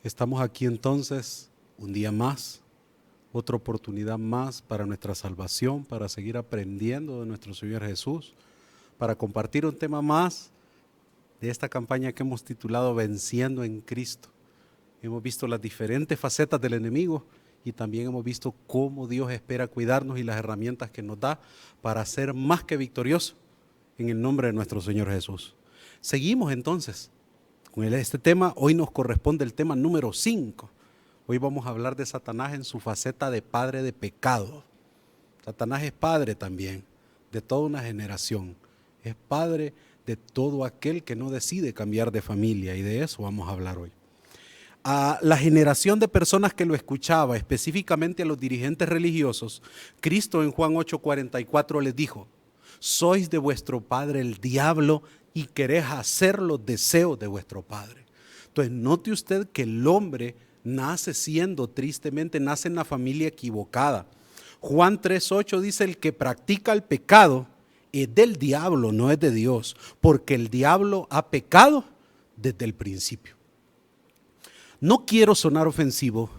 Estamos aquí entonces, un día más, otra oportunidad más para nuestra salvación, para seguir aprendiendo de nuestro Señor Jesús, para compartir un tema más de esta campaña que hemos titulado Venciendo en Cristo. Hemos visto las diferentes facetas del enemigo y también hemos visto cómo Dios espera cuidarnos y las herramientas que nos da para ser más que victoriosos en el nombre de nuestro Señor Jesús. Seguimos entonces con este tema. Hoy nos corresponde el tema número 5. Hoy vamos a hablar de Satanás en su faceta de padre de pecado. Satanás es padre también de toda una generación. Es padre de todo aquel que no decide cambiar de familia, y de eso vamos a hablar hoy. A la generación de personas que lo escuchaba, específicamente a los dirigentes religiosos, Cristo en Juan 8:44 les dijo: sois de vuestro padre el diablo y queréis hacer los deseos de vuestro padre. Entonces note usted que el hombre nace nace en la familia equivocada. Juan 3:8 dice: el que practica el pecado es del diablo, no es de Dios, porque el diablo ha pecado desde el principio. No quiero sonar ofensivo,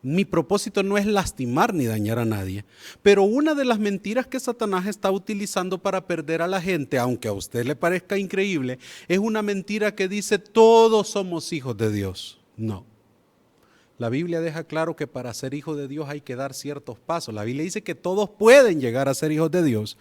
mi propósito no es lastimar ni dañar a nadie, pero una de las mentiras que Satanás está utilizando para perder a la gente, aunque a usted le parezca increíble, es una mentira que dice todos somos hijos de Dios. No. La Biblia deja claro que para ser hijo de Dios hay que dar ciertos pasos. La Biblia dice que todos pueden llegar a ser hijos de Dios,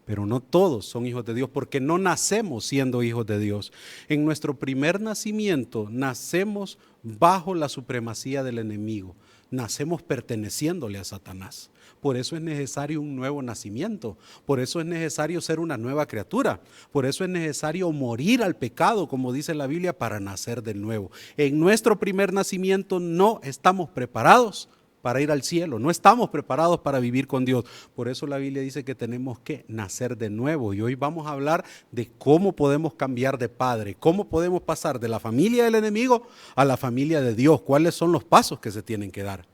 pero no todos son hijos de Dios, porque no nacemos siendo hijos de Dios. En nuestro primer nacimiento nacemos bajo la supremacía del enemigo. Nacemos perteneciéndole a Satanás. Por eso es necesario un nuevo nacimiento. Por eso es necesario ser una nueva criatura. Por eso es necesario morir al pecado, como dice la Biblia, para nacer de nuevo. En nuestro primer nacimiento no estamos preparados para ir al cielo, no estamos preparados para vivir con Dios. Por eso la Biblia dice que tenemos que nacer de nuevo. Y hoy vamos a hablar de cómo podemos cambiar de padre, cómo podemos pasar de la familia del enemigo a la familia de Dios, cuáles son los pasos que se tienen que dar.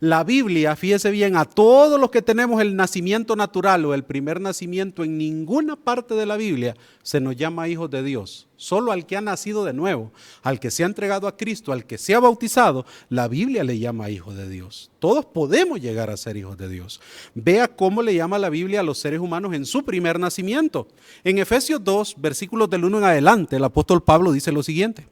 La Biblia, fíjese bien, a todos los que tenemos el nacimiento natural o el primer nacimiento, en ninguna parte de la Biblia se nos llama hijos de Dios. Solo al que ha nacido de nuevo, al que se ha entregado a Cristo, al que se ha bautizado, la Biblia le llama hijo de Dios. Todos podemos llegar a ser hijos de Dios. Vea cómo le llama la Biblia a los seres humanos en su primer nacimiento. En Efesios 2, versículos del 1 en adelante, el apóstol Pablo dice lo siguiente: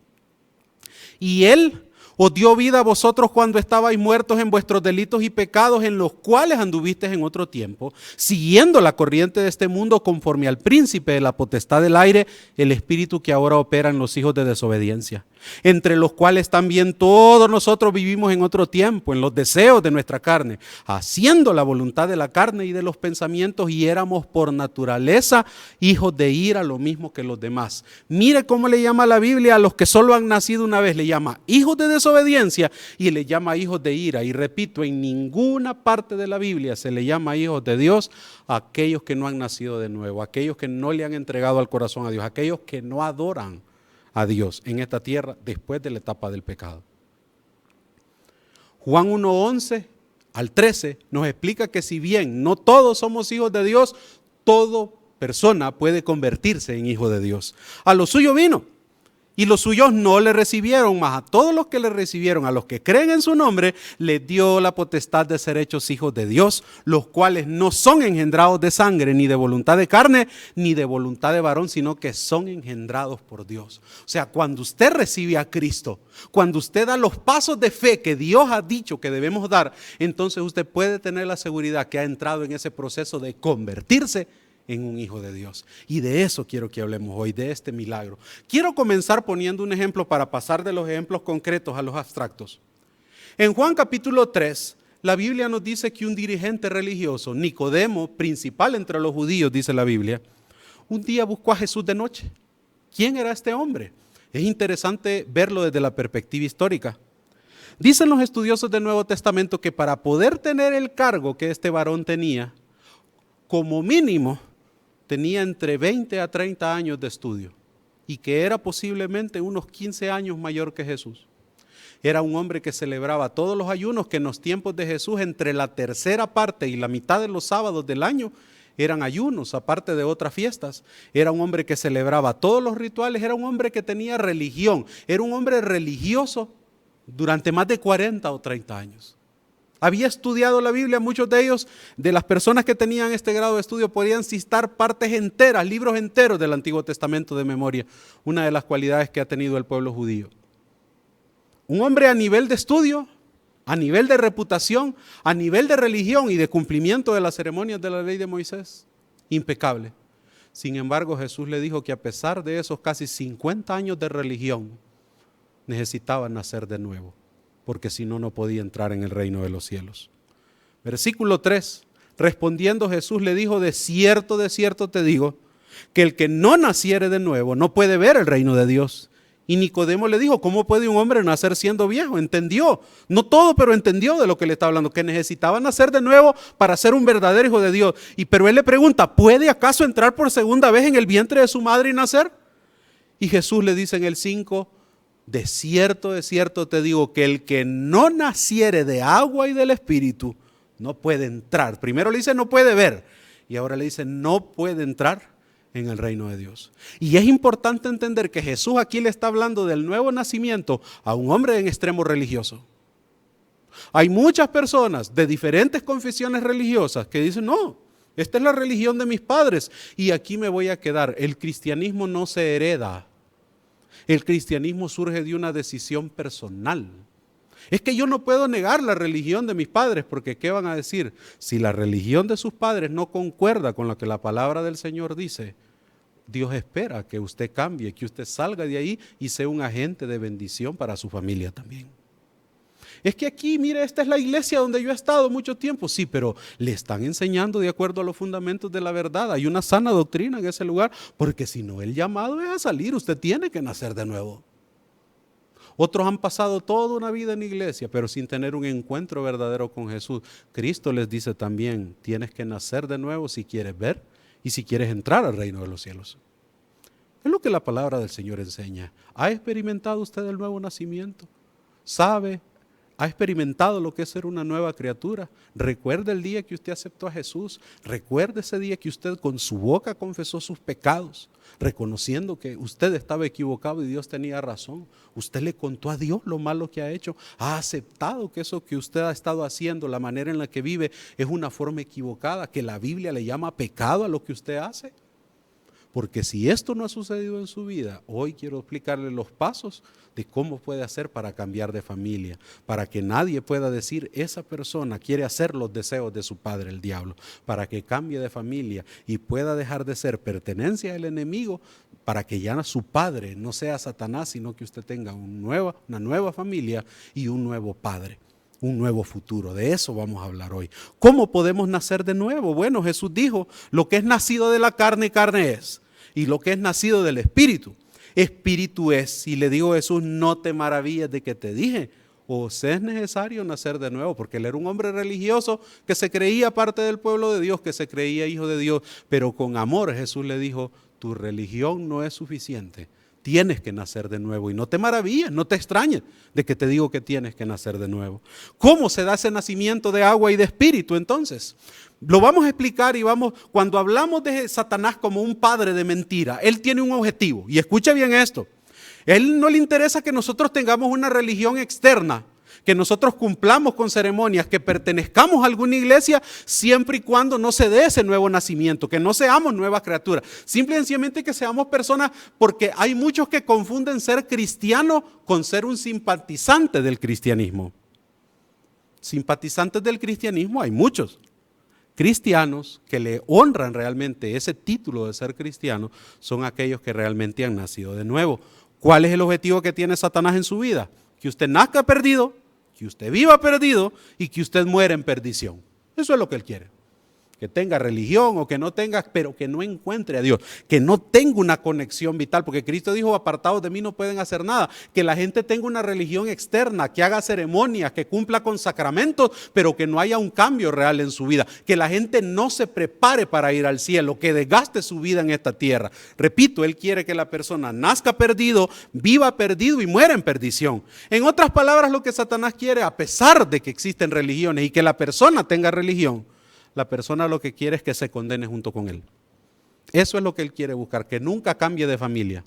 y Él os dio vida a vosotros cuando estabais muertos en vuestros delitos y pecados, en los cuales anduvisteis en otro tiempo, siguiendo la corriente de este mundo, conforme al príncipe de la potestad del aire, el espíritu que ahora opera en los hijos de desobediencia, entre los cuales también todos nosotros vivimos en otro tiempo, en los deseos de nuestra carne, haciendo la voluntad de la carne y de los pensamientos, y éramos por naturaleza hijos de ira, lo mismo que los demás. Mire cómo le llama la Biblia a los que solo han nacido una vez: le llama hijos de desobediencia y le llama hijos de ira. Y repito, en ninguna parte de la Biblia se le llama hijos de Dios a aquellos que no han nacido de nuevo, a aquellos que no le han entregado al corazón a Dios, a aquellos que no adoran a Dios en esta tierra después de la etapa del pecado. Juan 1:11 al 13 nos explica que si bien no todos somos hijos de Dios, toda persona puede convertirse en hijo de Dios. A lo suyo vino, y los suyos no le recibieron, mas a todos los que le recibieron, a los que creen en su nombre, les dio la potestad de ser hechos hijos de Dios, los cuales no son engendrados de sangre, ni de voluntad de carne, ni de voluntad de varón, sino que son engendrados por Dios. O sea, cuando usted recibe a Cristo, cuando usted da los pasos de fe que Dios ha dicho que debemos dar, entonces usted puede tener la seguridad que ha entrado en ese proceso de convertirse en un hijo de Dios. Y de eso quiero que hablemos hoy, de este milagro. Quiero comenzar poniendo un ejemplo para pasar de los ejemplos concretos a los abstractos. En Juan capítulo 3, la Biblia nos dice que un dirigente religioso, Nicodemo, principal entre los judíos, dice la Biblia, un día buscó a Jesús de noche. ¿Quién era este hombre? Es interesante verlo desde la perspectiva histórica. Dicen los estudiosos del Nuevo Testamento que para poder tener el cargo que este varón tenía, como mínimo tenía entre 20 a 30 años de estudio y que era posiblemente unos 15 años mayor que Jesús. Era un hombre que celebraba todos los ayunos que en los tiempos de Jesús, entre la tercera parte y la mitad de los sábados del año, eran ayunos, aparte de otras fiestas. Era un hombre que celebraba todos los rituales, era un hombre que tenía religión, era un hombre religioso durante más de 40 o 30 años. Había estudiado la Biblia, muchos de ellos, de las personas que tenían este grado de estudio, podían citar partes enteras, libros enteros del Antiguo Testamento de memoria, una de las cualidades que ha tenido el pueblo judío. Un hombre a nivel de estudio, a nivel de reputación, a nivel de religión y de cumplimiento de las ceremonias de la ley de Moisés, impecable. Sin embargo, Jesús le dijo que a pesar de esos casi 50 años de religión, necesitaba nacer de nuevo, porque si no, no podía entrar en el reino de los cielos. Versículo 3, respondiendo Jesús le dijo, de cierto te digo, que el que no naciere de nuevo no puede ver el reino de Dios. Y Nicodemo le dijo, ¿cómo puede un hombre nacer siendo viejo? Entendió, no todo, pero entendió de lo que le está hablando, que necesitaba nacer de nuevo para ser un verdadero hijo de Dios. Pero él le pregunta, ¿puede acaso entrar por segunda vez en el vientre de su madre y nacer? Y Jesús le dice en el 5, de cierto te digo que el que no naciere de agua y del Espíritu no puede entrar. Primero le dice no puede ver y ahora le dice no puede entrar en el reino de Dios. Y es importante entender que Jesús aquí le está hablando del nuevo nacimiento a un hombre en extremo religioso. Hay muchas personas de diferentes confesiones religiosas que dicen no, esta es la religión de mis padres y aquí me voy a quedar. El cristianismo no se hereda. El cristianismo surge de una decisión personal. Es que yo no puedo negar la religión de mis padres, porque ¿qué van a decir? Si la religión de sus padres no concuerda con lo que la palabra del Señor dice, Dios espera que usted cambie, que usted salga de ahí y sea un agente de bendición para su familia también. Es que aquí, mire, esta es la iglesia donde yo he estado mucho tiempo. Sí, pero le están enseñando de acuerdo a los fundamentos de la verdad. Hay una sana doctrina en ese lugar, porque si no, el llamado es a salir. Usted tiene que nacer de nuevo. Otros han pasado toda una vida en iglesia, pero sin tener un encuentro verdadero con Jesús. Cristo les dice también, tienes que nacer de nuevo si quieres ver y si quieres entrar al reino de los cielos. Es lo que la palabra del Señor enseña. ¿Ha experimentado usted el nuevo nacimiento? ¿Sabe? ¿Ha experimentado lo que es ser una nueva criatura? Recuerde el día que usted aceptó a Jesús. Recuerde ese día que usted con su boca confesó sus pecados, reconociendo que usted estaba equivocado y Dios tenía razón. Usted le contó a Dios lo malo que ha hecho. Ha aceptado que eso que usted ha estado haciendo, la manera en la que vive, es una forma equivocada, que la Biblia le llama pecado a lo que usted hace. Porque si esto no ha sucedido en su vida, hoy quiero explicarle los pasos de cómo puede hacer para cambiar de familia, para que nadie pueda decir, esa persona quiere hacer los deseos de su padre, el diablo, para que cambie de familia y pueda dejar de ser pertenencia del enemigo, para que ya su padre no sea Satanás, sino que usted tenga una nueva familia y un nuevo padre. Un nuevo futuro, de eso vamos a hablar hoy. ¿Cómo podemos nacer de nuevo? Bueno, Jesús dijo, lo que es nacido de la carne, carne es. Y lo que es nacido del Espíritu, Espíritu es. Y le digo a Jesús, no te maravilles de que te dije, os es necesario nacer de nuevo, porque él era un hombre religioso que se creía parte del pueblo de Dios, que se creía hijo de Dios, pero con amor Jesús le dijo, tu religión no es suficiente, tienes que nacer de nuevo. Y no te maravilles, no te extrañes de que te digo que tienes que nacer de nuevo. ¿Cómo se da ese nacimiento de agua y de espíritu entonces? Lo vamos a explicar y cuando hablamos de Satanás como un padre de mentira, él tiene un objetivo. Y escuche bien esto, él no le interesa que nosotros tengamos una religión externa, que nosotros cumplamos con ceremonias, que pertenezcamos a alguna iglesia, siempre y cuando no se dé ese nuevo nacimiento, que no seamos nuevas criaturas. Simple y sencillamente que seamos personas, porque hay muchos que confunden ser cristiano con ser un simpatizante del cristianismo. Simpatizantes del cristianismo hay muchos. Cristianos que le honran realmente ese título de ser cristiano son aquellos que realmente han nacido de nuevo. ¿Cuál es el objetivo que tiene Satanás en su vida? Que usted nazca perdido, que usted viva perdido y que usted muera en perdición. Eso es lo que él quiere. Que tenga religión o que no tenga, pero que no encuentre a Dios, que no tenga una conexión vital, porque Cristo dijo, apartados de mí no pueden hacer nada. Que la gente tenga una religión externa, que haga ceremonias, que cumpla con sacramentos, pero que no haya un cambio real en su vida. Que la gente no se prepare para ir al cielo, que desgaste su vida en esta tierra. Repito, él quiere que la persona nazca perdido, viva perdido y muera en perdición. En otras palabras, lo que Satanás quiere, a pesar de que existen religiones y que la persona tenga religión, la persona lo que quiere es que se condene junto con él. Eso es lo que él quiere buscar, que nunca cambie de familia,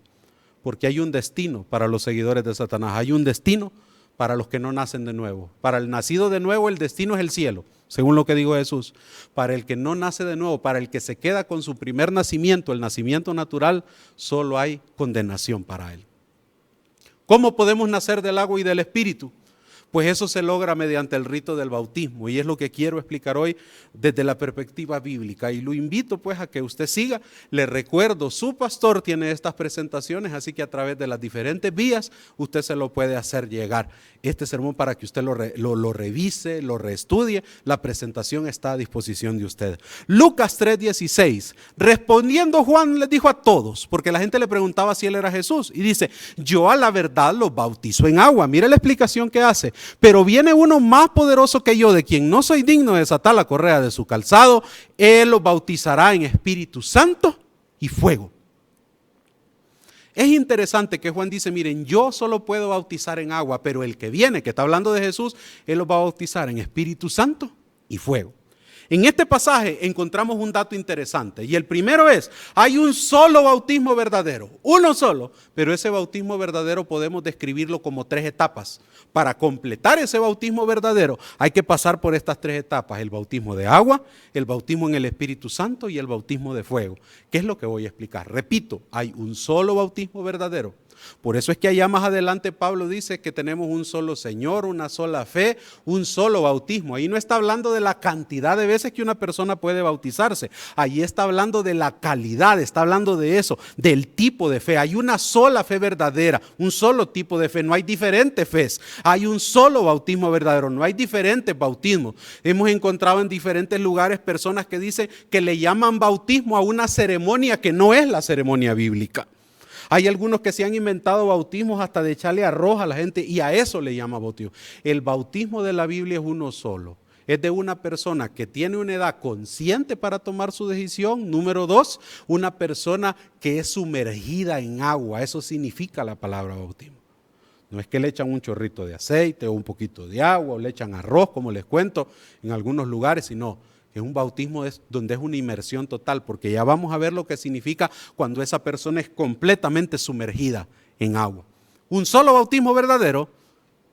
porque hay un destino para los seguidores de Satanás, hay un destino para los que no nacen de nuevo. Para el nacido de nuevo el destino es el cielo, según lo que dijo Jesús. Para el que no nace de nuevo, para el que se queda con su primer nacimiento, el nacimiento natural, solo hay condenación para él. ¿Cómo podemos nacer del agua y del Espíritu? Pues eso se logra mediante el rito del bautismo, y es lo que quiero explicar hoy desde la perspectiva bíblica. Y lo invito pues a que usted siga. Le recuerdo, su pastor tiene estas presentaciones, así que a través de las diferentes vías usted se lo puede hacer llegar. Este sermón para que usted lo revise, lo reestudie. La presentación está a disposición de usted. Lucas 3:16, respondiendo Juan les dijo a todos, porque la gente le preguntaba si él era Jesús, y dice: yo a la verdad los bautizo en agua. Mire la explicación que hace. Pero viene uno más poderoso que yo, de quien no soy digno de desatar la correa de su calzado. Él los bautizará en Espíritu Santo y fuego. Es interesante que Juan dice: miren, yo solo puedo bautizar en agua, pero el que viene, que está hablando de Jesús, él los va a bautizar en Espíritu Santo y fuego. En este pasaje encontramos un dato interesante, y el primero es: hay un solo bautismo verdadero, uno solo, pero ese bautismo verdadero podemos describirlo como 3 etapas. Para completar ese bautismo verdadero hay que pasar por estas 3 etapas: el bautismo de agua, el bautismo en el Espíritu Santo y el bautismo de fuego. ¿Qué es lo que voy a explicar? Repito, hay un solo bautismo verdadero. Por eso es que allá más adelante Pablo dice que tenemos un solo Señor, una sola fe, un solo bautismo. Ahí no está hablando de la cantidad de veces que una persona puede bautizarse. Ahí está hablando de la calidad, está hablando de eso, del tipo de fe. Hay una sola fe verdadera, un solo tipo de fe. No hay diferentes fes. Hay un solo bautismo verdadero, no hay diferentes bautismos. Hemos encontrado en diferentes lugares personas que dicen que le llaman bautismo a una ceremonia que no es la ceremonia bíblica. Hay algunos que se han inventado bautismos hasta de echarle arroz a la gente, y a eso le llama bautismo. El bautismo de la Biblia es uno solo. Es de una persona que tiene una edad consciente para tomar su decisión. Número 2, una persona que es sumergida en agua. Eso significa la palabra bautismo. No es que le echan un chorrito de aceite o un poquito de agua o le echan arroz, como les cuento en algunos lugares, sino es un bautismo donde es una inmersión total, porque ya vamos a ver lo que significa cuando esa persona es completamente sumergida en agua. Un solo bautismo verdadero,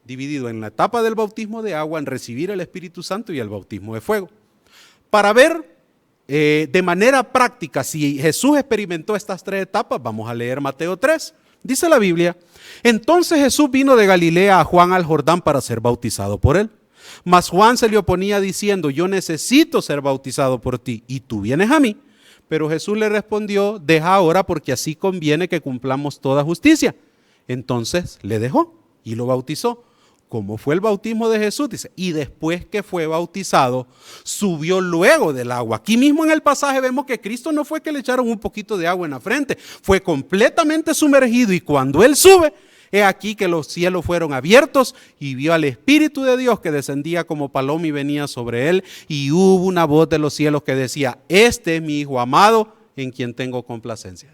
dividido en la etapa del bautismo de agua, en recibir el Espíritu Santo, y el bautismo de fuego. Para ver de manera práctica si Jesús experimentó estas 3 etapas, vamos a leer Mateo 3. Dice la Biblia: entonces Jesús vino de Galilea a Juan al Jordán para ser bautizado por él. Mas Juan se le oponía diciendo: yo necesito ser bautizado por ti, y tú vienes a mí. Pero Jesús le respondió: deja ahora, porque así conviene que cumplamos toda justicia. Entonces le dejó y lo bautizó. ¿Cómo fue el bautismo de Jesús? Dice: y después que fue bautizado, subió luego del agua. Aquí mismo en el pasaje vemos que Cristo no fue que le echaron un poquito de agua en la frente, fue completamente sumergido, y cuando Él sube, he aquí que los cielos fueron abiertos y vio al Espíritu de Dios que descendía como paloma y venía sobre él, y hubo una voz de los cielos que decía: este es mi Hijo amado, en quien tengo complacencia.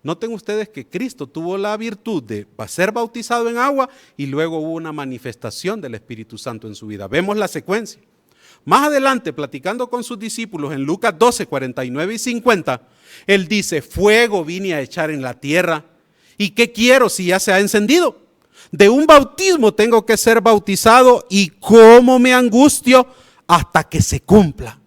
Noten ustedes que Cristo tuvo la virtud de ser bautizado en agua, y luego hubo una manifestación del Espíritu Santo en su vida. Vemos la secuencia. Más adelante, platicando con sus discípulos en Lucas 12, 49 y 50, él dice: fuego vine a echar en la tierra, ¿y qué quiero si ya se ha encendido? De un bautismo tengo que ser bautizado, y cómo me angustio hasta que se cumpla.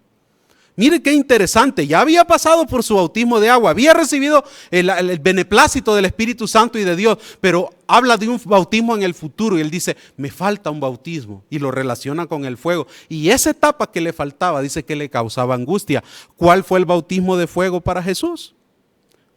Mire qué interesante, ya había pasado por su bautismo de agua, había recibido el beneplácito del Espíritu Santo y de Dios, pero habla de un bautismo en el futuro, y él dice: me falta un bautismo, y lo relaciona con el fuego. Y esa etapa que le faltaba, dice que le causaba angustia. ¿Cuál fue el bautismo de fuego para Jesús?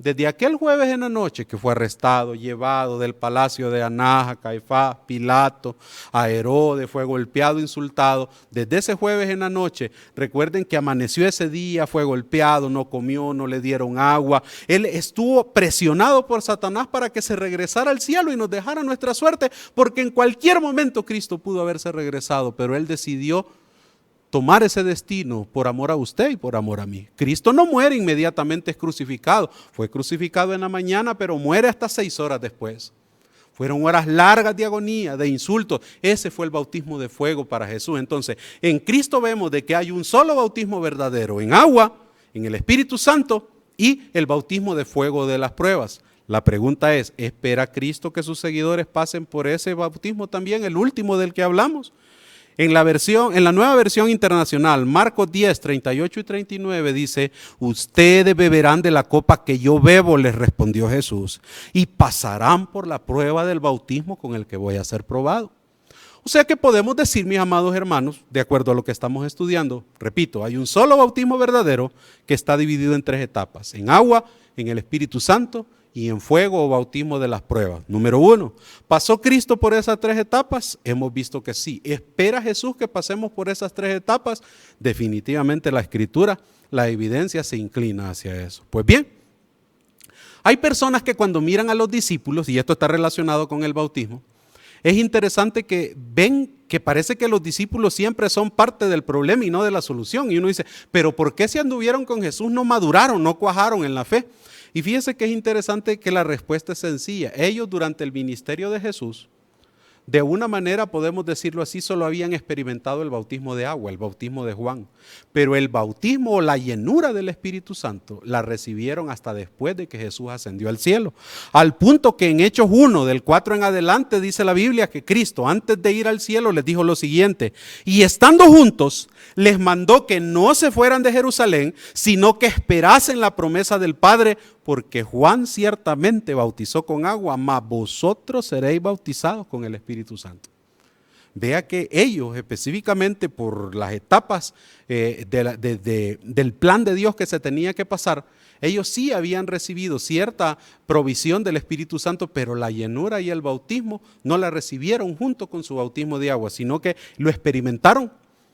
Desde aquel jueves en la noche que fue arrestado, llevado del palacio de Anás a Caifás, Pilato, a Herodes, fue golpeado, insultado. Desde ese jueves en la noche, recuerden que amaneció ese día, fue golpeado, no comió, no le dieron agua. Él estuvo presionado por Satanás para que se regresara al cielo y nos dejara nuestra suerte, porque en cualquier momento Cristo pudo haberse regresado, pero él decidió tomar ese destino por amor a usted y por amor a mí. Cristo no muere inmediatamente, es crucificado. Fue crucificado en la mañana, pero muere hasta 6 horas después. Fueron horas largas de agonía, de insultos. Ese fue el bautismo de fuego para Jesús. Entonces, en Cristo vemos de que hay un solo bautismo verdadero: en agua, en el Espíritu Santo, y el bautismo de fuego de las pruebas. La pregunta es, ¿espera Cristo que sus seguidores pasen por ese bautismo también, el último del que hablamos? En la nueva versión internacional, Marcos 10, 38 y 39 dice, ustedes beberán de la copa que yo bebo, les respondió Jesús, y pasarán por la prueba del bautismo con el que voy a ser probado. O sea que podemos decir, mis amados hermanos, de acuerdo a lo que estamos estudiando, repito, hay un solo bautismo verdadero que está dividido en 3 etapas, en agua, en el Espíritu Santo y en fuego o bautismo de las pruebas. Número 1, ¿pasó Cristo por esas 3 etapas? Hemos visto que sí. ¿Espera Jesús que pasemos por esas 3 etapas? Definitivamente la Escritura, la evidencia se inclina hacia eso. Pues bien, hay personas que cuando miran a los discípulos, y esto está relacionado con el bautismo, es interesante que ven que parece que los discípulos siempre son parte del problema y no de la solución. Y uno dice, pero ¿por qué si anduvieron con Jesús no maduraron, no cuajaron en la fe? Y fíjese que es interesante que la respuesta es sencilla. Ellos durante el ministerio de Jesús, de una manera podemos decirlo así, solo habían experimentado el bautismo de agua, el bautismo de Juan. Pero el bautismo o la llenura del Espíritu Santo la recibieron hasta después de que Jesús ascendió al cielo. Al punto que en Hechos 1, del 4 en adelante, dice la Biblia que Cristo antes de ir al cielo les dijo lo siguiente, y estando juntos les mandó que no se fueran de Jerusalén, sino que esperasen la promesa del Padre, porque Juan ciertamente bautizó con agua, mas vosotros seréis bautizados con el Espíritu Santo. Vea que ellos específicamente por las etapas del plan de Dios que se tenía que pasar, ellos sí habían recibido cierta provisión del Espíritu Santo, pero la llenura y el bautismo no la recibieron junto con su bautismo de agua, sino que lo experimentaron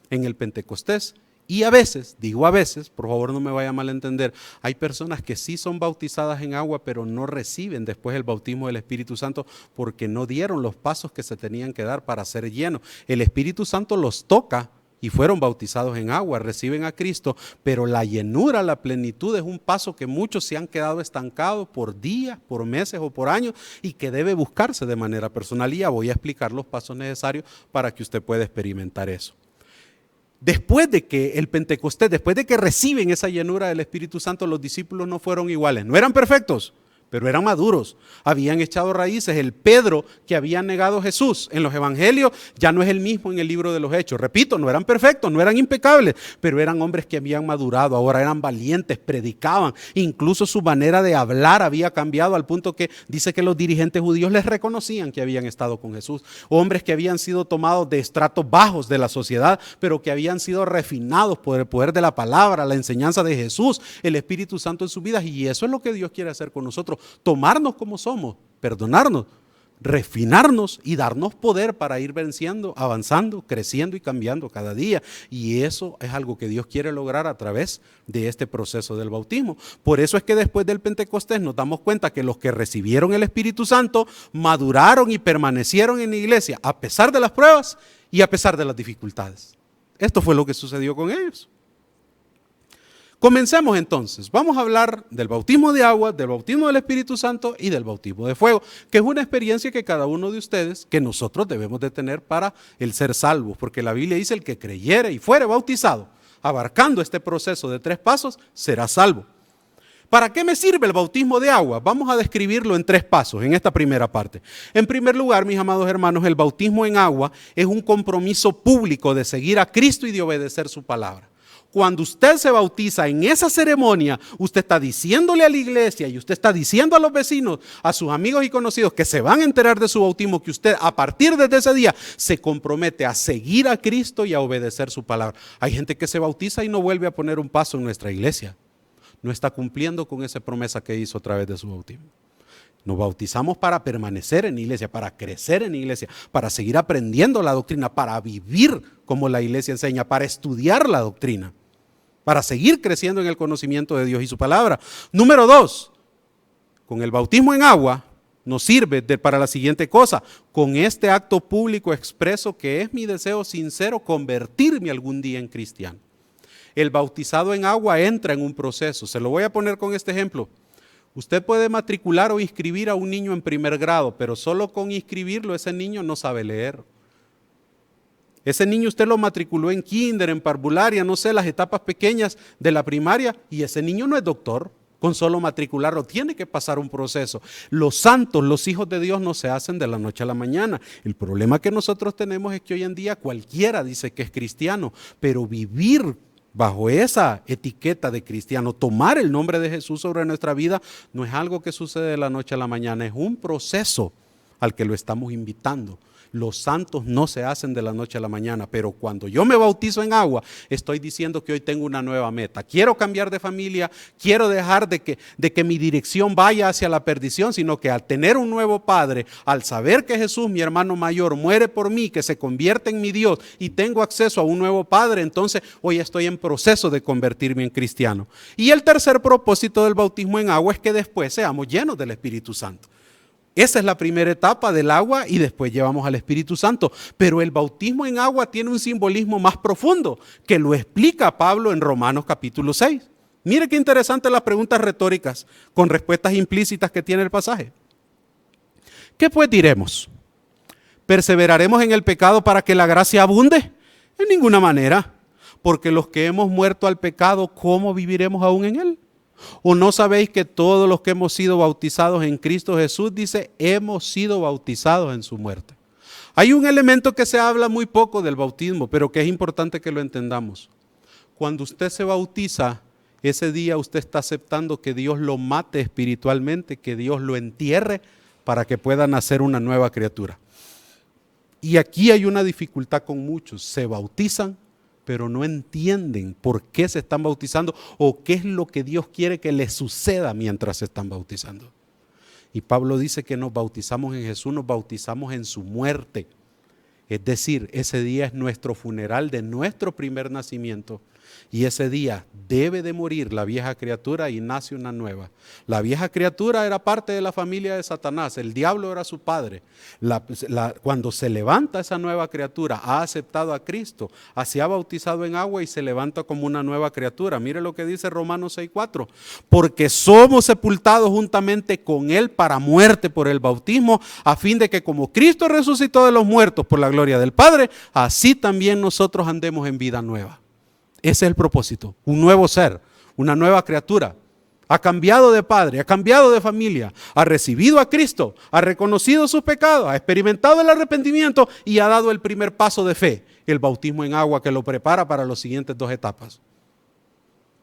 en el Pentecostés. Y a veces, digo a veces, por favor no me vaya a malentender, hay personas que sí son bautizadas en agua, pero no reciben después el bautismo del Espíritu Santo porque no dieron los pasos que se tenían que dar para ser llenos. El Espíritu Santo los toca y fueron bautizados en agua, reciben a Cristo, pero la llenura, la plenitud es un paso que muchos se han quedado estancados por días, por meses o por años y que debe buscarse de manera personal. Y ya voy a explicar los pasos necesarios para que usted pueda experimentar eso. Después de que el Pentecostés, después de que reciben esa llenura del Espíritu Santo, los discípulos no fueron iguales, no eran perfectos, pero eran maduros, habían echado raíces. El Pedro que había negado a Jesús en los evangelios ya no es el mismo en el libro de los Hechos. Repito, no eran perfectos, no eran impecables, pero eran hombres que habían madurado, ahora eran valientes, predicaban, incluso su manera de hablar había cambiado al punto que dice que los dirigentes judíos les reconocían que habían estado con Jesús. Hombres que habían sido tomados de estratos bajos de la sociedad, pero que habían sido refinados por el poder de la palabra, la enseñanza de Jesús, el Espíritu Santo en sus vidas, y eso es lo que Dios quiere hacer con nosotros. Tomarnos como somos, perdonarnos, refinarnos y darnos poder para ir venciendo, avanzando, creciendo y cambiando cada día. Y eso es algo que Dios quiere lograr a través de este proceso del bautismo. Por eso es que después del Pentecostés nos damos cuenta que los que recibieron el Espíritu Santo maduraron y permanecieron en la iglesia a pesar de las pruebas y a pesar de las dificultades. Esto fue lo que sucedió con ellos. Comencemos entonces, vamos a hablar del bautismo de agua, del bautismo del Espíritu Santo y del bautismo de fuego, que es una experiencia que cada uno de ustedes, que nosotros debemos de tener para el ser salvos, porque la Biblia dice el que creyere y fuere bautizado, abarcando este proceso de 3 pasos, será salvo. ¿Para qué me sirve el bautismo de agua? Vamos a describirlo en 3 pasos, en esta primera parte. En primer lugar, mis amados hermanos, el bautismo en agua es un compromiso público de seguir a Cristo y de obedecer su palabra. Cuando usted se bautiza en esa ceremonia, usted está diciéndole a la iglesia y usted está diciendo a los vecinos, a sus amigos y conocidos que se van a enterar de su bautismo, que usted a partir de ese día se compromete a seguir a Cristo y a obedecer su palabra. Hay gente que se bautiza y no vuelve a poner un paso en nuestra iglesia. No está cumpliendo con esa promesa que hizo a través de su bautismo. Nos bautizamos para permanecer en la iglesia, para crecer en la iglesia, para seguir aprendiendo la doctrina, para vivir como la iglesia enseña, para estudiar la doctrina, para seguir creciendo en el conocimiento de Dios y su palabra. Número 2, con el bautismo en agua nos sirve para la siguiente cosa: con este acto público expreso que es mi deseo sincero convertirme algún día en cristiano. El bautizado en agua entra en un proceso. Se lo voy a poner con este ejemplo. Usted puede matricular o inscribir a un niño en primer grado, pero solo con inscribirlo ese niño no sabe leer. Ese niño usted lo matriculó en kinder, en parvularia, no sé, las etapas pequeñas de la primaria, y ese niño no es doctor. con solo matricularlo. Tiene que pasar un proceso. Los santos, los hijos de Dios, no se hacen de la noche a la mañana. El problema que nosotros tenemos es que hoy en día cualquiera dice que es cristiano, pero vivir bajo esa etiqueta de cristiano, tomar el nombre de Jesús sobre nuestra vida, no es algo que sucede de la noche a la mañana, es un proceso al que lo estamos invitando. Los santos no se hacen de la noche a la mañana, pero cuando yo me bautizo en agua, estoy diciendo que hoy tengo una nueva meta. Quiero cambiar de familia, quiero dejar de que mi dirección vaya hacia la perdición, sino que al tener un nuevo Padre, al saber que Jesús, mi hermano mayor, muere por mí, que se convierte en mi Dios y tengo acceso a un nuevo Padre, entonces hoy estoy en proceso de convertirme en cristiano. Y el tercer propósito del bautismo en agua es que después seamos llenos del Espíritu Santo. Esa es la primera etapa del agua y después llevamos al Espíritu Santo. Pero el bautismo en agua tiene un simbolismo más profundo que lo explica Pablo en Romanos capítulo 6. Mire qué interesante las preguntas retóricas con respuestas implícitas que tiene el pasaje. ¿Qué pues diremos? ¿Perseveraremos en el pecado para que la gracia abunde? En ninguna manera, porque los que hemos muerto al pecado, ¿cómo viviremos aún en él? ¿O no sabéis que todos los que hemos sido bautizados en Cristo Jesús, dice, hemos sido bautizados en su muerte? Hay un elemento que se habla muy poco del bautismo, pero que es importante que lo entendamos. Cuando usted se bautiza, ese día usted está aceptando que Dios lo mate espiritualmente, que Dios lo entierre para que pueda nacer una nueva criatura. Y aquí hay una dificultad con muchos. Se bautizan, pero no entienden por qué se están bautizando o qué es lo que Dios quiere que les suceda mientras se están bautizando. Y Pablo dice que nos bautizamos en Jesús, nos bautizamos en su muerte. Es decir, ese día es nuestro funeral de nuestro primer nacimiento. Y ese día debe de morir la vieja criatura y nace una nueva. La vieja criatura era parte de la familia de Satanás, el diablo era su padre. Cuando se levanta esa nueva criatura, ha aceptado a Cristo, se ha bautizado en agua y se levanta como una nueva criatura. Mire lo que dice Romanos 6:4. Porque somos sepultados juntamente con Él para muerte por el bautismo, a fin de que como Cristo resucitó de los muertos por la gloria del Padre, así también nosotros andemos en vida nueva. Ese es el propósito, un nuevo ser, una nueva criatura. Ha cambiado de padre, ha cambiado de familia, ha recibido a Cristo, ha reconocido sus pecados, ha experimentado el arrepentimiento y ha dado el primer paso de fe, el bautismo en agua que lo prepara para las siguientes dos etapas.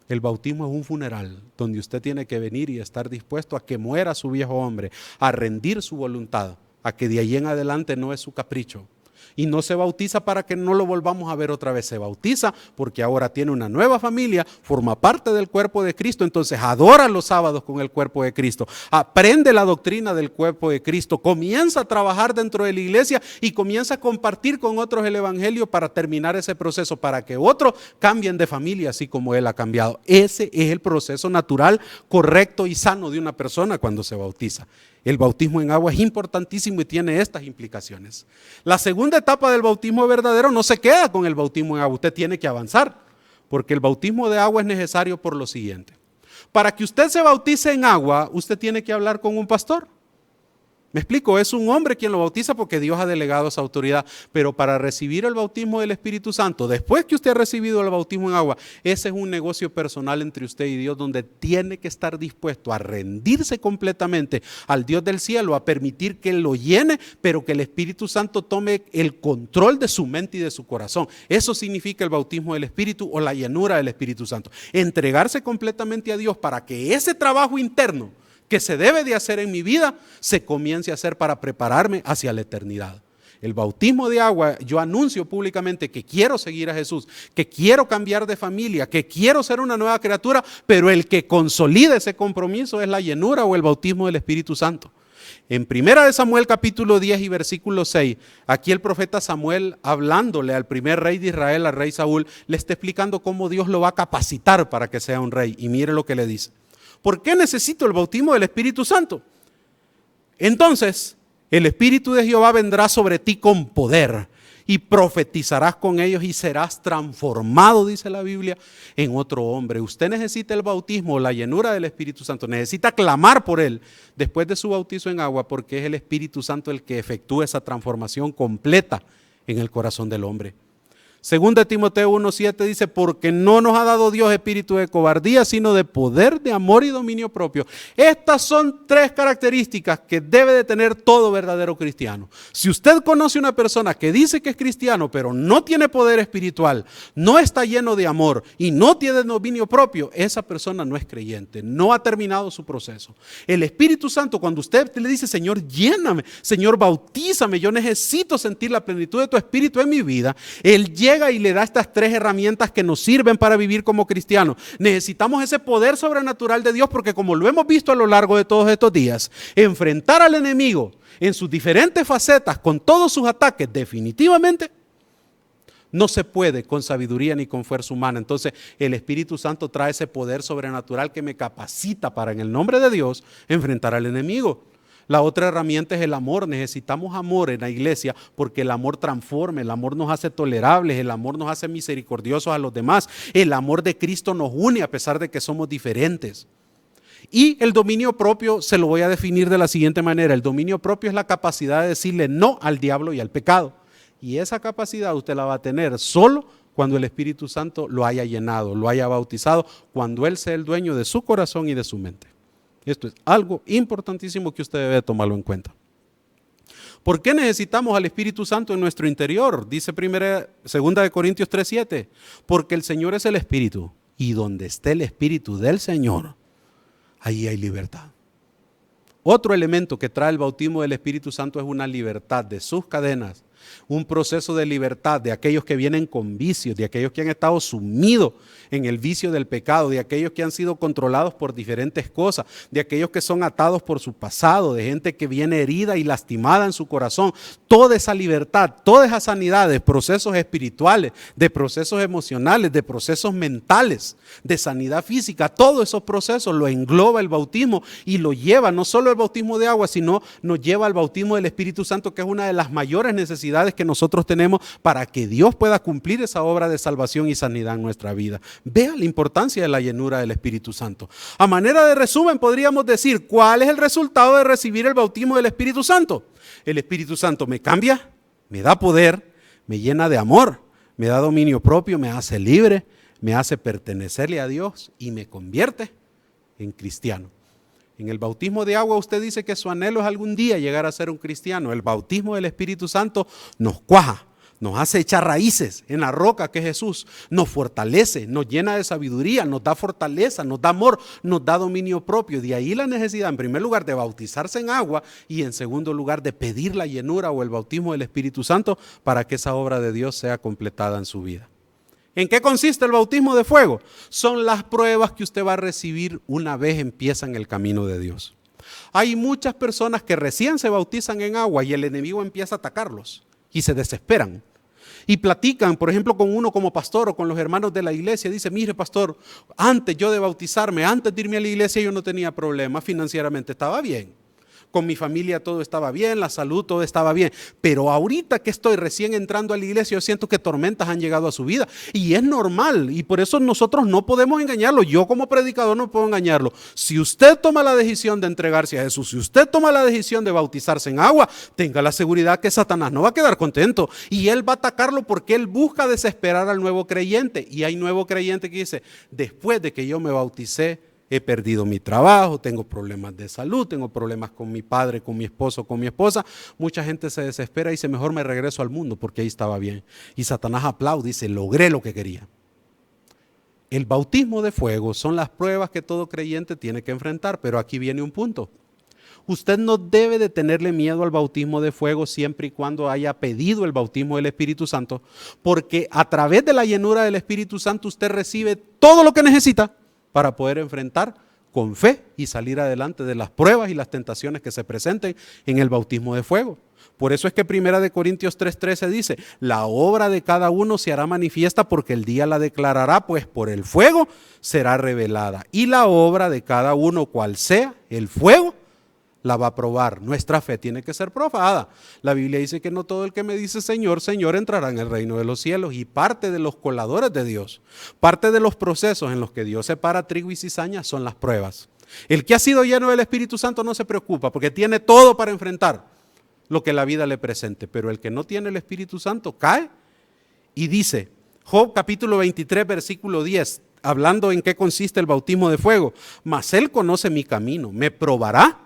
El bautismo es un funeral donde usted tiene que venir y estar dispuesto a que muera su viejo hombre, a rendir su voluntad, a que de ahí en adelante no es su capricho. Y no se bautiza para que no lo volvamos a ver otra vez, se bautiza porque ahora tiene una nueva familia, forma parte del cuerpo de Cristo, entonces adora los sábados con el cuerpo de Cristo, aprende la doctrina del cuerpo de Cristo, comienza a trabajar dentro de la iglesia y comienza a compartir con otros el evangelio para terminar ese proceso, para que otros cambien de familia así como él ha cambiado. Ese es el proceso natural, correcto y sano de una persona cuando se bautiza. El bautismo en agua es importantísimo y tiene estas implicaciones. La segunda etapa del bautismo verdadero no se queda con el bautismo en agua, usted tiene que avanzar, porque el bautismo de agua es necesario por lo siguiente. Para que usted se bautice en agua, usted tiene que hablar con un pastor. Me explico, es un hombre quien lo bautiza porque Dios ha delegado esa autoridad, pero para recibir el bautismo del Espíritu Santo, después que usted ha recibido el bautismo en agua, ese es un negocio personal entre usted y Dios donde tiene que estar dispuesto a rendirse completamente al Dios del cielo, a permitir que Él lo llene, pero que el Espíritu Santo tome el control de su mente y de su corazón. Eso significa el bautismo del Espíritu o la llenura del Espíritu Santo. Entregarse completamente a Dios para que ese trabajo interno que se debe de hacer en mi vida, se comience a hacer para prepararme hacia la eternidad. El bautismo de agua, yo anuncio públicamente que quiero seguir a Jesús, que quiero cambiar de familia, que quiero ser una nueva criatura, pero el que consolida ese compromiso es la llenura o el bautismo del Espíritu Santo. En 1 Samuel capítulo 10 y versículo 6, aquí el profeta Samuel, hablándole al primer rey de Israel, al rey Saúl, le está explicando cómo Dios lo va a capacitar para que sea un rey. Y mire lo que le dice. ¿Por qué necesito el bautismo del Espíritu Santo? Entonces, el Espíritu de Jehová vendrá sobre ti con poder y profetizarás con ellos y serás transformado, dice la Biblia, en otro hombre. Usted necesita el bautismo, la llenura del Espíritu Santo, necesita clamar por él después de su bautizo en agua, porque es el Espíritu Santo el que efectúa esa transformación completa en el corazón del hombre. Según de Timoteo 1:7 dice, porque no nos ha dado Dios espíritu de cobardía, sino de poder, de amor y dominio propio. Estas son 3 características que debe de tener todo verdadero cristiano. Si usted conoce una persona que dice que es cristiano, pero no tiene poder espiritual, no está lleno de amor y no tiene dominio propio, esa persona no es creyente, no ha terminado su proceso. El Espíritu Santo, cuando usted le dice, Señor, lléname, Señor, bautízame, yo necesito sentir la plenitud de tu Espíritu en mi vida, Él llega y le da estas 3 herramientas que nos sirven para vivir como cristianos. Necesitamos ese poder sobrenatural de Dios porque, como lo hemos visto a lo largo de todos estos días, enfrentar al enemigo en sus diferentes facetas con todos sus ataques definitivamente no se puede con sabiduría ni con fuerza humana. Entonces el Espíritu Santo trae ese poder sobrenatural que me capacita para, en el nombre de Dios, enfrentar al enemigo. La otra herramienta es el amor. Necesitamos amor en la iglesia porque el amor transforma, el amor nos hace tolerables, el amor nos hace misericordiosos a los demás. El amor de Cristo nos une a pesar de que somos diferentes. Y el dominio propio se lo voy a definir de la siguiente manera. El dominio propio es la capacidad de decirle no al diablo y al pecado. Y esa capacidad usted la va a tener solo cuando el Espíritu Santo lo haya llenado, lo haya bautizado, cuando Él sea el dueño de su corazón y de su mente. Esto es algo importantísimo que usted debe tomarlo en cuenta. ¿Por qué necesitamos al Espíritu Santo en nuestro interior? Dice 2 Corintios 3:7. Porque el Señor es el Espíritu, y donde esté el Espíritu del Señor, ahí hay libertad. Otro elemento que trae el bautismo del Espíritu Santo es una libertad de sus cadenas, un proceso de libertad de aquellos que vienen con vicios, de aquellos que han estado sumidos en el vicio del pecado, de aquellos que han sido controlados por diferentes cosas, de aquellos que son atados por su pasado, de gente que viene herida y lastimada en su corazón. Toda esa libertad, toda esa sanidad de procesos espirituales, de procesos emocionales, de procesos mentales, de sanidad física, todos esos procesos lo engloba el bautismo y lo lleva, no solo el bautismo de agua, sino nos lleva al bautismo del Espíritu Santo, que es una de las mayores necesidades que nosotros tenemos para que Dios pueda cumplir esa obra de salvación y sanidad en nuestra vida. Vea la importancia de la llenura del Espíritu Santo. A manera de resumen, podríamos decir, ¿cuál es el resultado de recibir el bautismo del Espíritu Santo? El Espíritu Santo me cambia, me da poder, me llena de amor, me da dominio propio, me hace libre, me hace pertenecerle a Dios y me convierte en cristiano. En el bautismo de agua usted dice que su anhelo es algún día llegar a ser un cristiano. El bautismo del Espíritu Santo nos cuaja, nos hace echar raíces en la roca que es Jesús, nos fortalece, nos llena de sabiduría, nos da fortaleza, nos da amor, nos da dominio propio. De ahí la necesidad, en primer lugar, de bautizarse en agua y en segundo lugar, de pedir la llenura o el bautismo del Espíritu Santo para que esa obra de Dios sea completada en su vida. ¿En qué consiste el bautismo de fuego? Son las pruebas que usted va a recibir una vez empieza en el camino de Dios. Hay muchas personas que recién se bautizan en agua y el enemigo empieza a atacarlos y se desesperan. Y platican, por ejemplo, con uno como pastor o con los hermanos de la iglesia. Dice, mire pastor, antes yo de bautizarme, antes de irme a la iglesia yo no tenía problemas, financieramente estaba bien. Con mi familia todo estaba bien, la salud todo estaba bien, pero ahorita que estoy recién entrando a la iglesia yo siento que tormentas han llegado a su vida y es normal y por eso nosotros no podemos engañarlo. Yo como predicador no puedo engañarlo. Si usted toma la decisión de entregarse a Jesús, si usted toma la decisión de bautizarse en agua, tenga la seguridad que Satanás no va a quedar contento y él va a atacarlo porque él busca desesperar al nuevo creyente. Y hay nuevo creyente que dice, después de que yo me bauticé, he perdido mi trabajo, tengo problemas de salud, tengo problemas con mi padre, con mi esposo, con mi esposa. Mucha gente se desespera y dice, mejor me regreso al mundo porque ahí estaba bien. Y Satanás aplaude y dice, logré lo que quería. El bautismo de fuego son las pruebas que todo creyente tiene que enfrentar, pero aquí viene un punto. Usted no debe de tenerle miedo al bautismo de fuego siempre y cuando haya pedido el bautismo del Espíritu Santo, porque a través de la llenura del Espíritu Santo usted recibe todo lo que necesita para poder enfrentar con fe y salir adelante de las pruebas y las tentaciones que se presenten en el bautismo de fuego. Por eso es que 1 Corintios 3:13 dice, la obra de cada uno se hará manifiesta porque el día la declarará, pues por el fuego será revelada. Y la obra de cada uno, cual sea el fuego, la va a probar. Nuestra fe tiene que ser probada. La Biblia dice que no todo el que me dice Señor, Señor entrará en el reino de los cielos. Y parte de los coladores de Dios, parte de los procesos en los que Dios separa trigo y cizaña son las pruebas. El que ha sido lleno del Espíritu Santo no se preocupa porque tiene todo para enfrentar lo que la vida le presente. Pero el que no tiene el Espíritu Santo cae Y dice, Job capítulo 23, versículo 10, hablando en qué consiste el bautismo de fuego. Mas Él conoce mi camino, me probará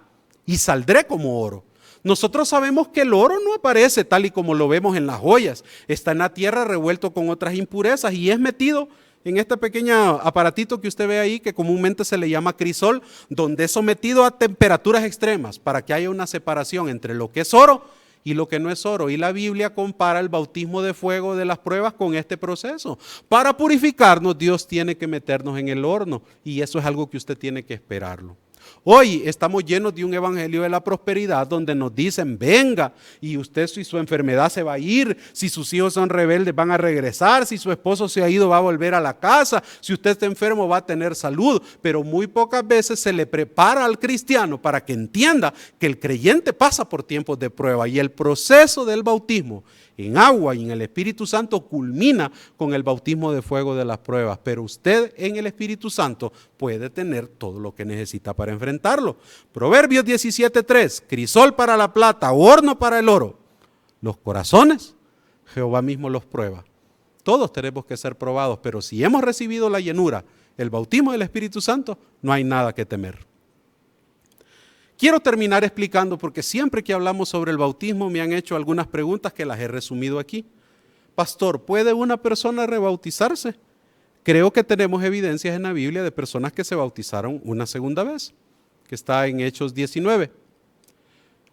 y saldré como oro. Nosotros sabemos que el oro no aparece tal y como lo vemos en las joyas. Está en la tierra revuelto con otras impurezas y es metido en este pequeño aparatito que usted ve ahí, que comúnmente se le llama crisol, donde es sometido a temperaturas extremas para que haya una separación entre lo que es oro y lo que no es oro. Y la Biblia compara el bautismo de fuego de las pruebas con este proceso. Para purificarnos, Dios tiene que meternos en el horno y eso es algo que usted tiene que esperarlo. Hoy estamos llenos de un evangelio de la prosperidad donde nos dicen, venga, y usted si su enfermedad se va a ir, si sus hijos son rebeldes van a regresar, si su esposo se ha ido va a volver a la casa, si usted está enfermo va a tener salud, pero muy pocas veces se le prepara al cristiano para que entienda que el creyente pasa por tiempos de prueba y el proceso del bautismo en agua y en el Espíritu Santo culmina con el bautismo de fuego de las pruebas, pero usted en el Espíritu Santo puede tener todo lo que necesita para enfrentarlo. Proverbios 17:3, crisol para la plata, horno para el oro. Los corazones, Jehová mismo los prueba. Todos tenemos que ser probados, pero si hemos recibido la llenura, el bautismo del Espíritu Santo, no hay nada que temer. Quiero terminar explicando porque siempre que hablamos sobre el bautismo me han hecho algunas preguntas que las he resumido aquí. Pastor, ¿puede una persona rebautizarse? Creo que tenemos evidencias en la Biblia de personas que se bautizaron una segunda vez, que está en Hechos 19.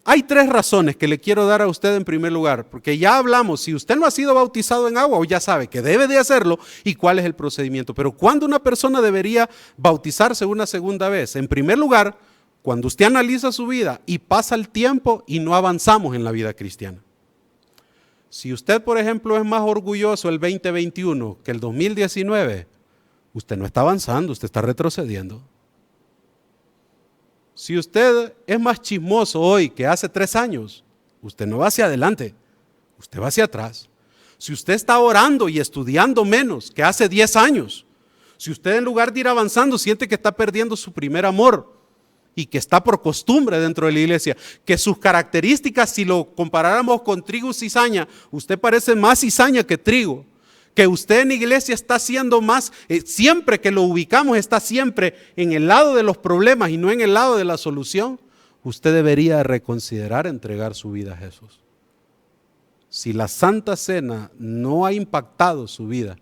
Hay 3 razones que le quiero dar a usted en primer lugar, porque ya hablamos, si usted no ha sido bautizado en agua, o ya sabe que debe de hacerlo y cuál es el procedimiento. Pero ¿cuándo una persona debería bautizarse una segunda vez? En primer lugar, cuando usted analiza su vida y pasa el tiempo y no avanzamos en la vida cristiana. Si usted, por ejemplo, es más orgulloso el 2021 que el 2019, usted no está avanzando, usted está retrocediendo. Si usted es más chismoso hoy que hace 3 años, usted no va hacia adelante, usted va hacia atrás. Si usted está orando y estudiando menos que hace 10 años, si usted en lugar de ir avanzando siente que está perdiendo su primer amor, y que está por costumbre dentro de la iglesia, que sus características, si lo comparáramos con trigo y cizaña, usted parece más cizaña que trigo, que usted en la iglesia está siendo más, siempre que lo ubicamos está siempre en el lado de los problemas y no en el lado de la solución, usted debería reconsiderar entregar su vida a Jesús. Si la Santa Cena no ha impactado su vida,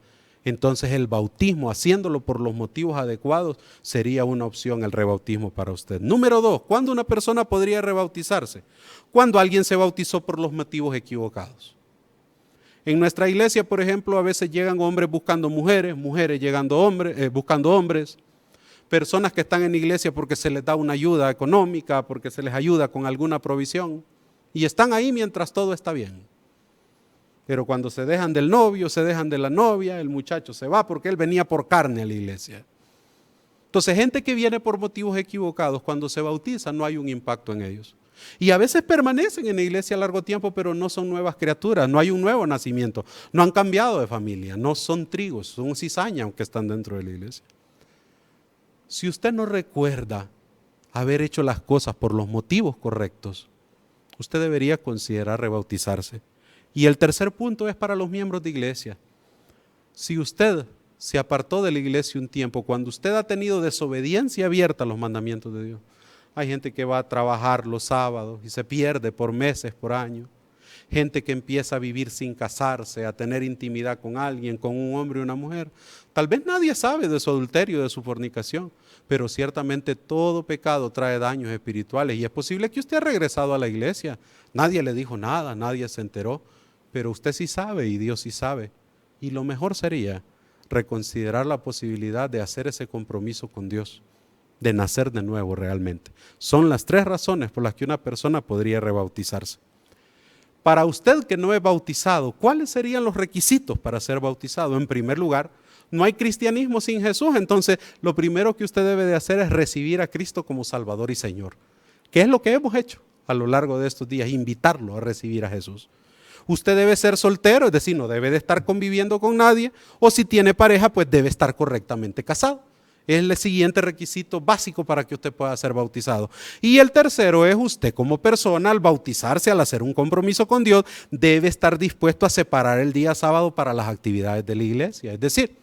entonces el bautismo, haciéndolo por los motivos adecuados, sería una opción el rebautismo para usted. Número 2, ¿cuándo una persona podría rebautizarse? Cuando alguien se bautizó por los motivos equivocados. En nuestra iglesia, por ejemplo, a veces llegan hombres buscando mujeres, mujeres llegando hombres, buscando hombres, personas que están en la iglesia porque se les da una ayuda económica, porque se les ayuda con alguna provisión, y están ahí mientras todo está bien. Pero cuando se dejan del novio, se dejan de la novia, el muchacho se va porque él venía por carne a la iglesia. Entonces, gente que viene por motivos equivocados, cuando se bautiza no hay un impacto en ellos. Y a veces permanecen en la iglesia a largo tiempo, pero no son nuevas criaturas, no hay un nuevo nacimiento, no han cambiado de familia, no son trigos, son cizaña aunque están dentro de la iglesia. Si usted no recuerda haber hecho las cosas por los motivos correctos, usted debería considerar rebautizarse. Y el tercer punto es para los miembros de iglesia. Si usted se apartó de la iglesia un tiempo, cuando usted ha tenido desobediencia abierta a los mandamientos de Dios, hay gente que va a trabajar los sábados y se pierde por meses, por años. Gente que empieza a vivir sin casarse, a tener intimidad con alguien, con un hombre y una mujer. Tal vez nadie sabe de su adulterio, de su fornicación, pero ciertamente todo pecado trae daños espirituales y es posible que usted haya regresado a la iglesia. Nadie le dijo nada, nadie se enteró. Pero usted sí sabe y Dios sí sabe. Y lo mejor sería reconsiderar la posibilidad de hacer ese compromiso con Dios, de nacer de nuevo realmente. Son las 3 razones por las que una persona podría rebautizarse. Para usted que no es bautizado, ¿cuáles serían los requisitos para ser bautizado? En primer lugar, no hay cristianismo sin Jesús, entonces lo primero que usted debe de hacer es recibir a Cristo como Salvador y Señor. ¿Qué es lo que hemos hecho a lo largo de estos días? Invitarlo a recibir a Jesús. Usted debe ser soltero, es decir, no debe de estar conviviendo con nadie, o si tiene pareja, pues debe estar correctamente casado. Es el siguiente requisito básico para que usted pueda ser bautizado. Y el tercero es usted como persona, al bautizarse, al hacer un compromiso con Dios, debe estar dispuesto a separar el día sábado para las actividades de la iglesia. Es decir,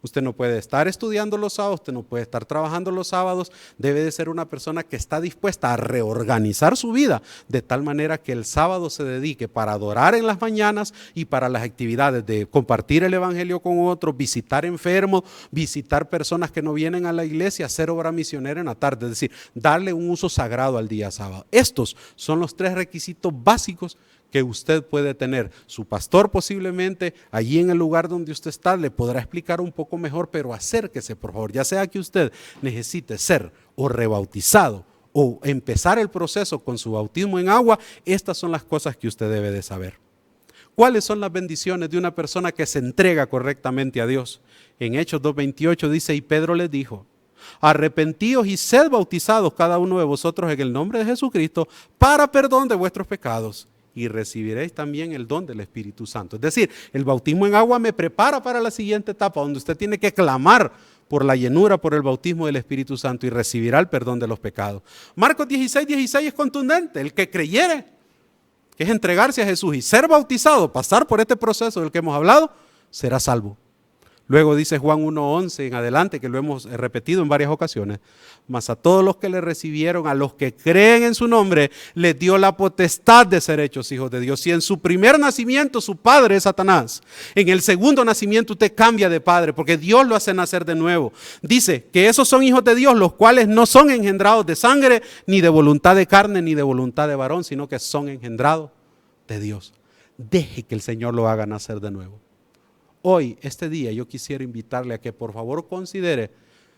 usted no puede estar estudiando los sábados, usted no puede estar trabajando los sábados, debe de ser una persona que está dispuesta a reorganizar su vida de tal manera que el sábado se dedique para adorar en las mañanas y para las actividades de compartir el evangelio con otros, visitar enfermos, visitar personas que no vienen a la iglesia, hacer obra misionera en la tarde, es decir, darle un uso sagrado al día sábado. Estos son los 3 requisitos básicos que usted puede tener. Su pastor posiblemente allí en el lugar donde usted está le podrá explicar un poco mejor, pero acérquese por favor, ya sea que usted necesite ser o rebautizado o empezar el proceso con su bautismo en agua, estas son las cosas que usted debe de saber. ¿Cuáles son las bendiciones de una persona que se entrega correctamente a Dios? En Hechos 2:28 dice, y Pedro les dijo, arrepentíos y sed bautizados cada uno de vosotros en el nombre de Jesucristo para perdón de vuestros pecados, y recibiréis también el don del Espíritu Santo. Es decir, el bautismo en agua me prepara para la siguiente etapa, donde usted tiene que clamar por la llenura, por el bautismo del Espíritu Santo, y recibirá el perdón de los pecados. Marcos 16:16 es contundente. El que creyere, que es entregarse a Jesús y ser bautizado, pasar por este proceso del que hemos hablado, será salvo. Luego dice Juan 1:11 en adelante, que lo hemos repetido en varias ocasiones, mas a todos los que le recibieron, a los que creen en su nombre, les dio la potestad de ser hechos hijos de Dios. Si en su primer nacimiento su padre es Satanás, en el segundo nacimiento usted cambia de padre, porque Dios lo hace nacer de nuevo. Dice que esos son hijos de Dios, los cuales no son engendrados de sangre, ni de voluntad de carne, ni de voluntad de varón, sino que son engendrados de Dios. Deje que el Señor lo haga nacer de nuevo. Hoy, este día, yo quisiera invitarle a que por favor considere,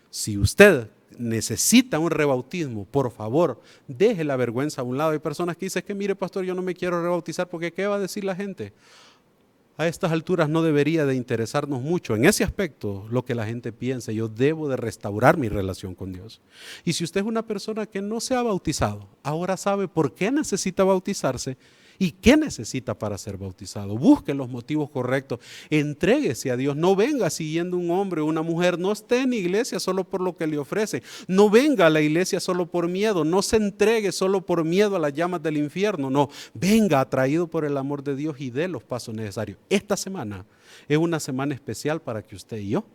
si usted necesita un rebautismo, por favor, deje la vergüenza a un lado. Hay personas que dicen que mire pastor, yo no me quiero rebautizar porque ¿qué va a decir la gente? A estas alturas no debería de interesarnos mucho en ese aspecto lo que la gente piensa. Yo debo de restaurar mi relación con Dios. Y si usted es una persona que no se ha bautizado, ahora sabe por qué necesita bautizarse y qué necesita para ser bautizado. Busque los motivos correctos, entréguese a Dios, no venga siguiendo un hombre o una mujer, no esté en iglesia solo por lo que le ofrece, no venga a la iglesia solo por miedo, no se entregue solo por miedo a las llamas del infierno, no, venga atraído por el amor de Dios y dé los pasos necesarios. Esta semana es una semana especial para que usted y yo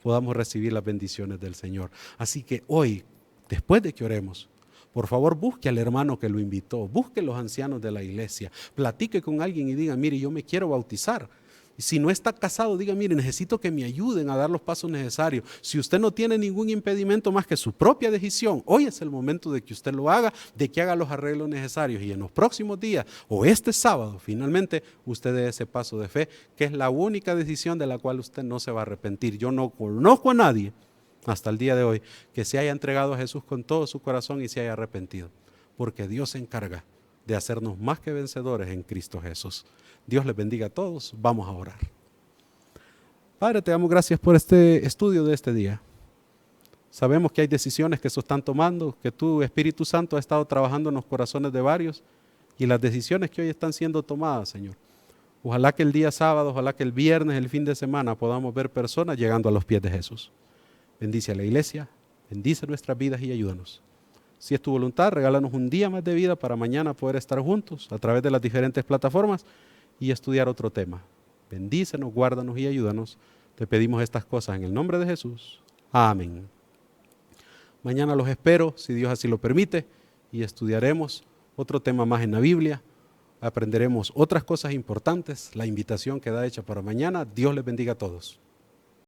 podamos recibir las bendiciones del Señor. Así que hoy, después de que oremos, por favor, busque al hermano que lo invitó, busque a los ancianos de la iglesia, platique con alguien y diga, mire, yo me quiero bautizar. Y si no está casado, diga, mire, necesito que me ayuden a dar los pasos necesarios. Si usted no tiene ningún impedimento más que su propia decisión, hoy es el momento de que usted lo haga, de que haga los arreglos necesarios. Y en los próximos días, o este sábado, finalmente, usted dé ese paso de fe, que es la única decisión de la cual usted no se va a arrepentir. Yo no conozco a nadie hasta el día de hoy que se haya entregado a Jesús con todo su corazón y se haya arrepentido, porque Dios se encarga de hacernos más que vencedores en Cristo Jesús. Dios les bendiga a todos. Vamos a orar. Padre, te damos gracias por este estudio de este día. Sabemos que hay decisiones que se están tomando, que tu Espíritu Santo ha estado trabajando en los corazones de varios y las decisiones que hoy están siendo tomadas, Señor. Ojalá que el día sábado, ojalá que el viernes, el fin de semana podamos ver personas llegando a los pies de Jesús. Bendice a la iglesia, bendice nuestras vidas y ayúdanos. Si es tu voluntad, regálanos un día más de vida para mañana poder estar juntos a través de las diferentes plataformas y estudiar otro tema. Bendícenos, guárdanos y ayúdanos. Te pedimos estas cosas en el nombre de Jesús. Amén. Mañana los espero, si Dios así lo permite, y estudiaremos otro tema más en la Biblia. Aprenderemos otras cosas importantes. La invitación queda hecha para mañana. Dios les bendiga a todos.